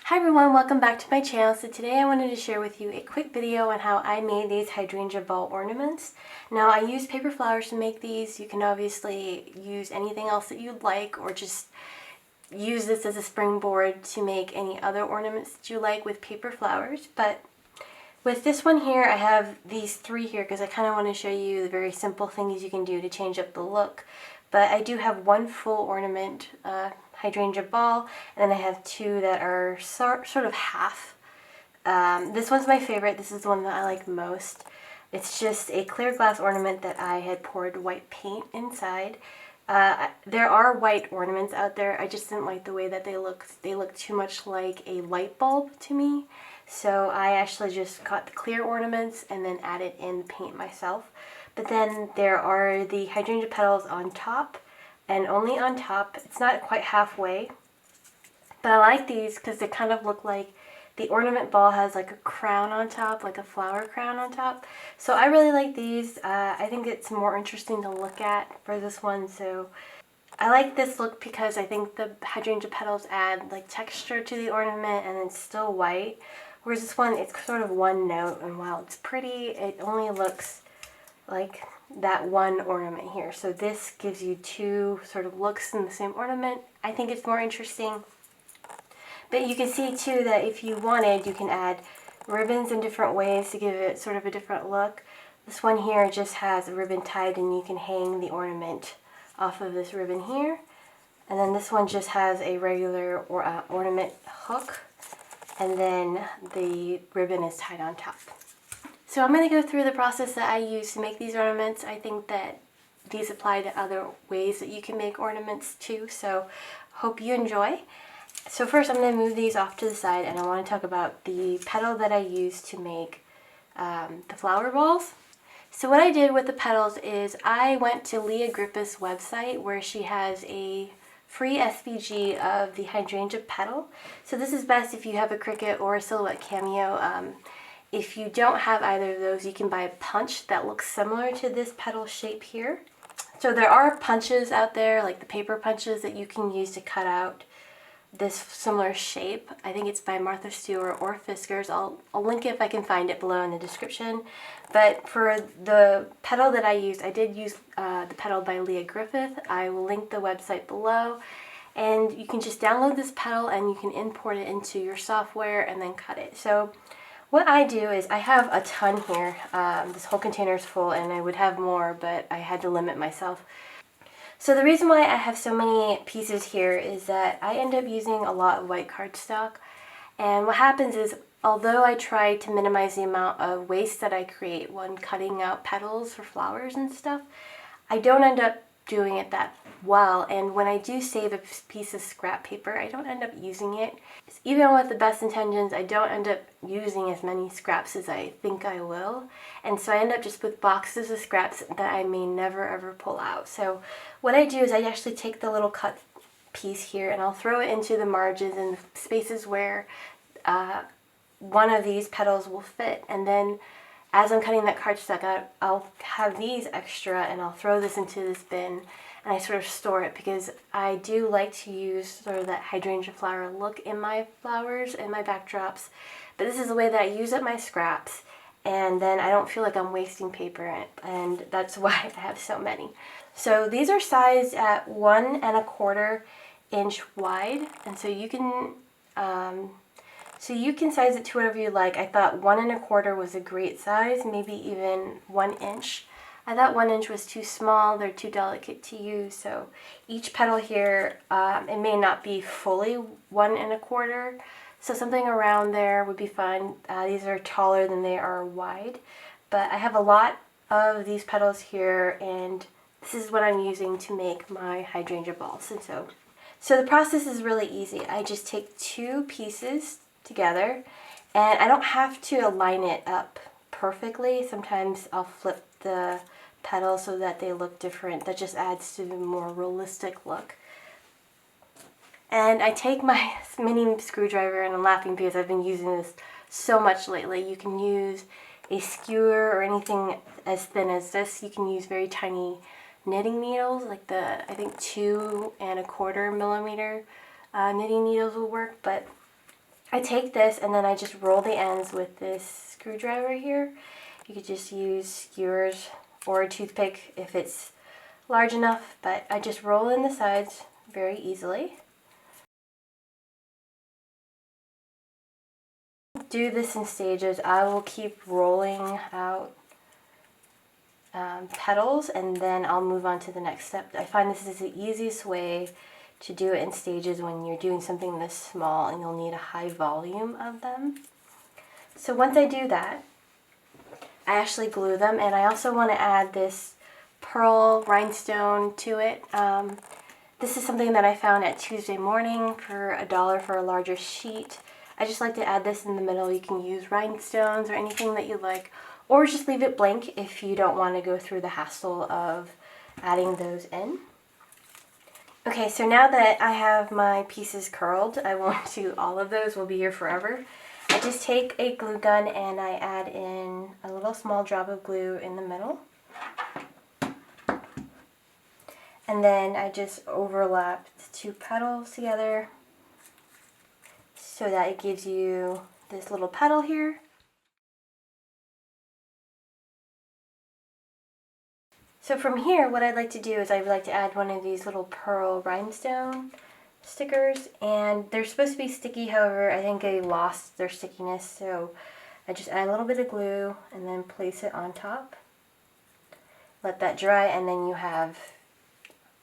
Hi everyone, welcome back to my channel. So today I wanted to share with you a quick video on how I made these hydrangea ball ornaments. Now I use paper flowers to make these. You can obviously use anything else that you'd like, or just use this as a springboard to make any other ornaments that you like with paper flowers. But with this one here, I have these three here because I kind of want to show you the very simple things you can do to change up the look. But I do have one full ornament hydrangea ball, and then I have two that are sort of half. This one's my favorite. This is the one that I like most. It's just a clear glass ornament that I had poured white paint inside. There are white ornaments out there. I just didn't like the way that they look. They look too much like a light bulb to me. So I actually just got the clear ornaments and then added in the paint myself. But then there are the hydrangea petals on top, and only on top. It's not quite halfway. But I like these because they kind of look like the ornament ball has like a crown on top, like a flower crown on top. So I really like these. I think it's more interesting to look at for this one. So I like this look because I think the hydrangea petals add like texture to the ornament, and it's still white. Whereas this one, it's sort of one note, and while it's pretty, it only looks like that one ornament here. So this gives you two sort of looks in the same ornament. I think it's more interesting. But you can see too that if you wanted, you can add ribbons in different ways to give it sort of a different look. This one here just has a ribbon tied, and you can hang the ornament off of this ribbon here. And then this one just has a regular ornament hook, and then the ribbon is tied on top. So I'm going to go through the process that I use to make these ornaments. I think that these apply to other ways that you can make ornaments too, so hope you enjoy. So first I'm going to move these off to the side, and I want to talk about the petal that I used to make the flower balls. So what I did with the petals is I went to Leah Griffith's website, where she has a free SVG of the hydrangea petal. So this is best if you have a Cricut or a Silhouette Cameo. If you don't have either of those, you can buy a punch that looks similar to this petal shape here. So there are punches out there, like the paper punches, that you can use to cut out this similar shape. I think it's by Martha Stewart or Fiskars. I'll link it if I can find it below in the description. But for the petal that I used, I did use the petal by Leah Griffith. I will link the website below. And you can just download this petal and you can import it into your software and then cut it. So what I do is, I have a ton here. This whole container is full, and I would have more, but I had to limit myself. So the reason why I have so many pieces here is that I end up using a lot of white cardstock. And what happens is, although I try to minimize the amount of waste that I create when cutting out petals for flowers and stuff, I don't end up doing it that well. And when I do save a piece of scrap paper, I don't end up using it. Even with the best intentions, I don't end up using as many scraps as I think I will. And so I end up just with boxes of scraps that I may never ever pull out. So what I do is I actually take the little cut piece here, and I'll throw it into the margins and the spaces where one of these petals will fit. And then as I'm cutting that cardstock out, I'll have these extra, and I'll throw this into this bin, and I sort of store it because I do like to use sort of that hydrangea flower look in my flowers and my backdrops. But this is the way that I use up my scraps, and then I don't feel like I'm wasting paper, and that's why I have so many. So these are sized at 1 1/4 inch wide, and so you can size it to whatever you like. I thought 1 1/4 was a great size, maybe even 1 inch. I thought 1 inch was too small, they're too delicate to use, so each petal here, it may not be fully 1 1/4, so something around there would be fine. These are taller than they are wide, but I have a lot of these petals here, and this is what I'm using to make my hydrangea balls. And so the process is really easy. I just take two pieces together, and I don't have to align it up perfectly. Sometimes I'll flip the petals so that they look different. That just adds to the more realistic look. And I take my mini screwdriver, and I'm laughing because I've been using this so much lately. You can use a skewer or anything as thin as this. You can use very tiny knitting needles, like I think 2 1/4 millimeter knitting needles will work, but I take this and then I just roll the ends with this screwdriver here. You could just use skewers or a toothpick if it's large enough, but I just roll in the sides very easily. Do this in stages. I will keep rolling out petals and then I'll move on to the next step. I find this is the easiest way to do it in stages when you're doing something this small and you'll need a high volume of them. So once I do that, I actually glue them, and I also want to add this pearl rhinestone to it. This is something that I found at Tuesday Morning for $1 for a larger sheet. I just like to add this in the middle. You can use rhinestones or anything that you like, or just leave it blank if you don't want to go through the hassle of adding those in. Okay, so now that I have my pieces curled, I won't do all of those, will be here forever. I just take a glue gun and I add in a little small drop of glue in the middle. And then I just overlap the two petals together so that it gives you this little petal here. So from here, what I'd like to do is I'd like to add one of these little pearl rhinestone stickers, and they're supposed to be sticky. However, I think they lost their stickiness, so I just add a little bit of glue and then place it on top. Let that dry, and then you have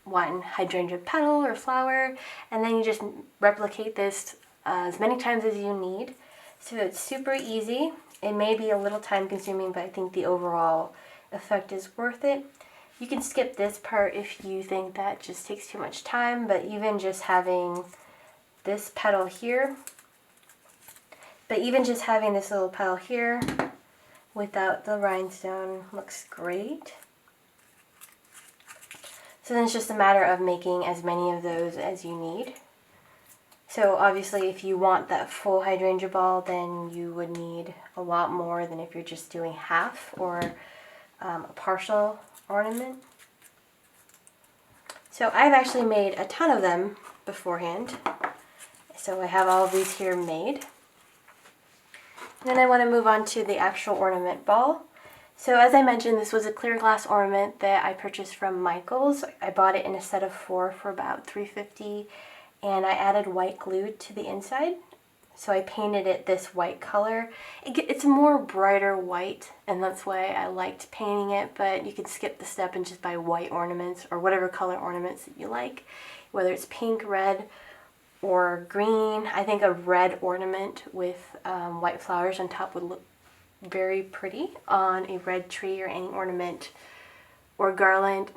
one hydrangea petal or flower, and then you just replicate this as many times as you need. So it's super easy. It may be a little time consuming, but I think the overall effect is worth it. You can skip this part if you think that just takes too much time, but even just having this petal here, this little petal here without the rhinestone looks great. So then it's just a matter of making as many of those as you need. So obviously if you want that full hydrangea ball, then you would need a lot more than if you're just doing half or a partial ornament. So I've actually made a ton of them beforehand. So I have all of these here made. Then I want to move on to the actual ornament ball. So as I mentioned, this was a clear glass ornament that I purchased from Michael's. I bought it in a set of 4 for about $3.50, and I added white glue to the inside. So I painted it this white color. It's a more brighter white, and that's why I liked painting it, but you could skip the step and just buy white ornaments or whatever color ornaments that you like, whether it's pink, red, or green. I think a red ornament with white flowers on top would look very pretty on a red tree or any ornament or garland.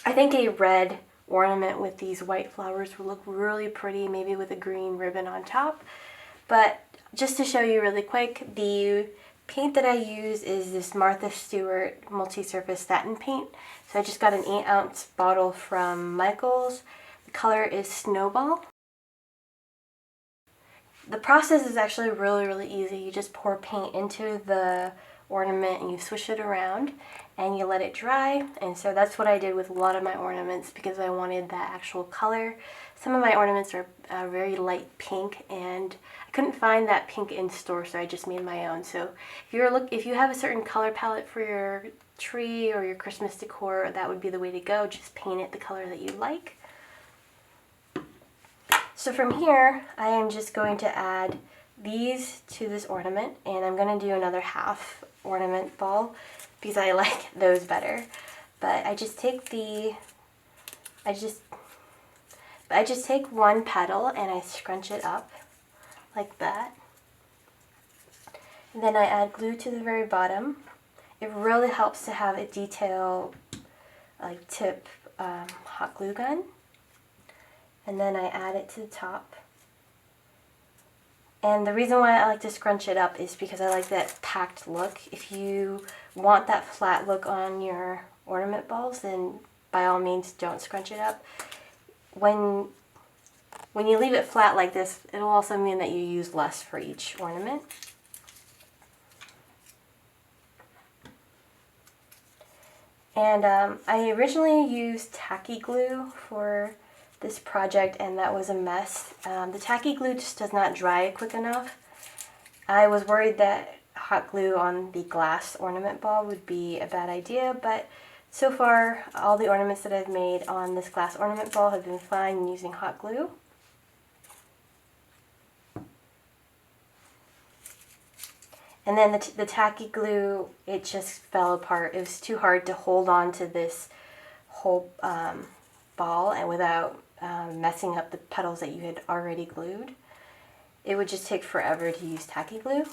I think a red ornament with these white flowers would look really pretty, maybe with a green ribbon on top. But just to show you really quick, the paint that I use is this Martha Stewart multi-surface satin paint. So I just got an 8-ounce bottle from Michael's. The color is Snowball. The process is actually really easy. You just pour paint into the ornament and you swish it around and you let it dry. And so that's what I did with a lot of my ornaments because I wanted that actual color. Some of my ornaments are very light pink, and I couldn't find that pink in store, so I just made my own. So if you have a certain color palette for your tree or your Christmas decor, that would be the way to go. Just paint it the color that you like. So from here, I am just going to add these to this ornament, and I'm going to do another half ornament ball because I like those better. But I just take one petal and I scrunch it up like that. And then I add glue to the very bottom. It really helps to have a detail like tip hot glue gun. And then I add it to the top. And the reason why I like to scrunch it up is because I like that packed look. If you want that flat look on your ornament balls, then by all means don't scrunch it up. When you leave it flat like this, it'll also mean that you use less for each ornament. And I originally used tacky glue for this project and that was a mess. The tacky glue just does not dry quick enough. I was worried that hot glue on the glass ornament ball would be a bad idea, but so far all the ornaments that I've made on this glass ornament ball have been fine using hot glue. And then the tacky glue, it just fell apart. It was too hard to hold on to this whole ball and without messing up the petals that you had already glued. It would just take forever to use tacky glue.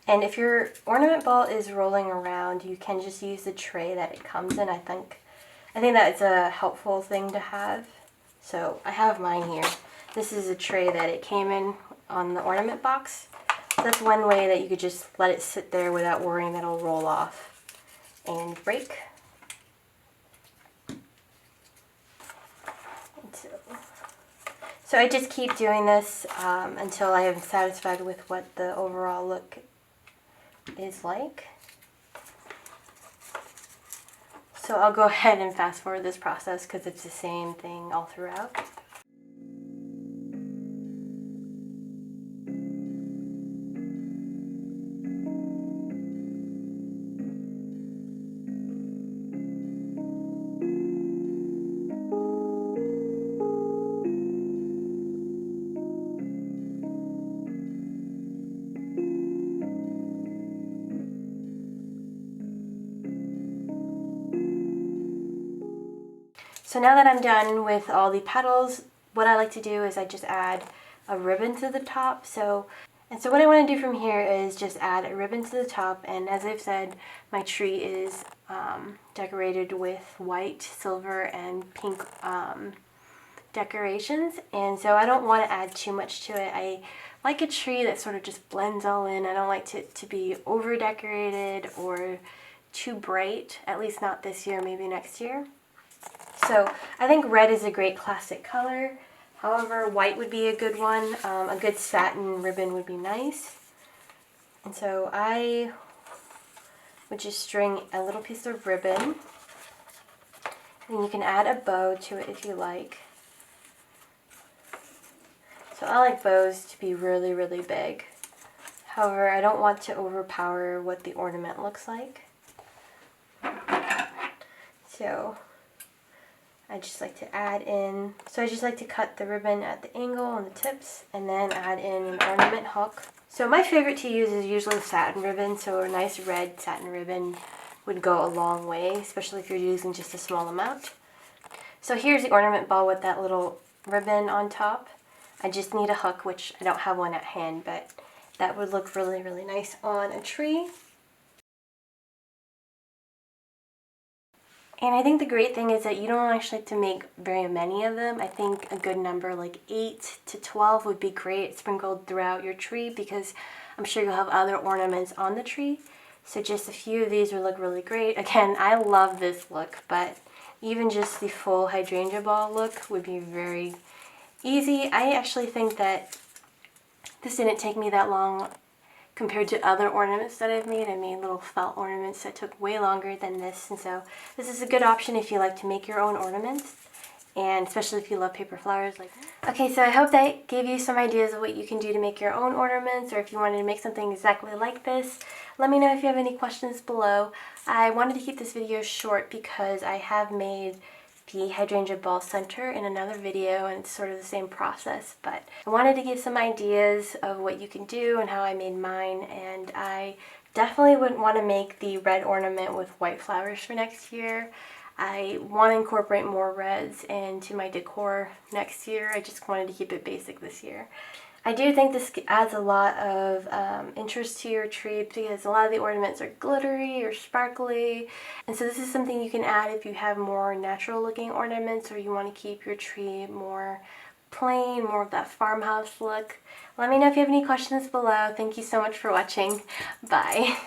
And if your ornament ball is rolling around, you can just use the tray that it comes in. I think that's a helpful thing to have. So I have mine here. This is a tray that it came in on the ornament box. So that's one way that you could just let it sit there without worrying that it'll roll off and break. So I just keep doing this until I am satisfied with what the overall look is like. So I'll go ahead and fast forward this process because it's the same thing all throughout. So now that I'm done with all the petals, what I like to do is I just add a ribbon to the top. So what I want to do from here is just add a ribbon to the top, and as I've said, my tree is decorated with white, silver, and pink decorations, and so I don't want to add too much to it. I like a tree that sort of just blends all in. I don't like it to be over decorated or too bright, at least not this year, maybe next year. So I think red is a great classic color. However, white would be a good one. A good satin ribbon would be nice. And so I would just string a little piece of ribbon. And you can add a bow to it if you like. So I like bows to be really, really big. However, I don't want to overpower what the ornament looks like. So I just like to add in, I just like to cut the ribbon at the angle on the tips and then add in an ornament hook. So my favorite to use is usually satin ribbon, so a nice red satin ribbon would go a long way, especially if you're using just a small amount. So here's the ornament ball with that little ribbon on top. I just need a hook, which I don't have one at hand, but that would look really, really nice on a tree. And I think the great thing is that you don't actually have to make very many of them. I think a good number like 8 to 12 would be great sprinkled throughout your tree, because I'm sure you'll have other ornaments on the tree. So just a few of these would look really great. Again, I love this look, but even just the full hydrangea ball look would be very easy. I actually think that this didn't take me that long compared to other ornaments that I've made. I made little felt ornaments that took way longer than this, and so this is a good option if you like to make your own ornaments, and especially if you love paper flowers like that. Okay, so I hope that gave you some ideas of what you can do to make your own ornaments, or if you wanted to make something exactly like this. Let me know if you have any questions below. I wanted to keep this video short because I have made the hydrangea ball center in another video, and it's sort of the same process, but I wanted to give some ideas of what you can do and how I made mine. And I definitely wouldn't want to make the red ornament with white flowers for next year. I want to incorporate more reds into my decor next year. I just wanted to keep it basic this year. I do think this adds a lot of interest to your tree, because a lot of the ornaments are glittery or sparkly, and so this is something you can add if you have more natural looking ornaments, or you want to keep your tree more plain, more of that farmhouse look. Let me know if you have any questions below. Thank you so much for watching. Bye.